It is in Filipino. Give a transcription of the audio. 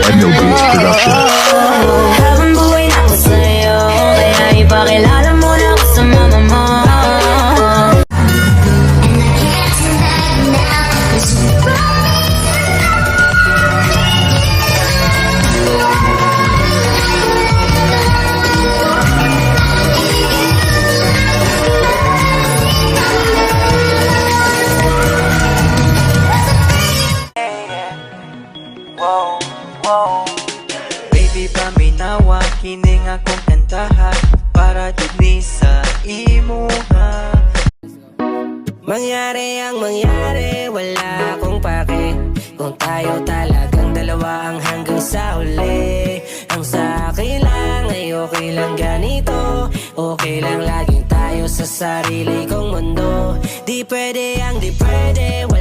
Daniel Beats Production. Habang buhay na ako sa'yo, kaya ipakilala mo na ako sa mama mo. Baby, paminawa, kining akong kantahan para dili sa imuha. Mangyari ang mangyari, wala akong pake. Kung tayo talagang dalawa ang hanggang sa huli. Ang sa akin lang ay okay lang ganito. Okay lang laging tayo sa sarili kong mundo. Di pwede ang di pwede.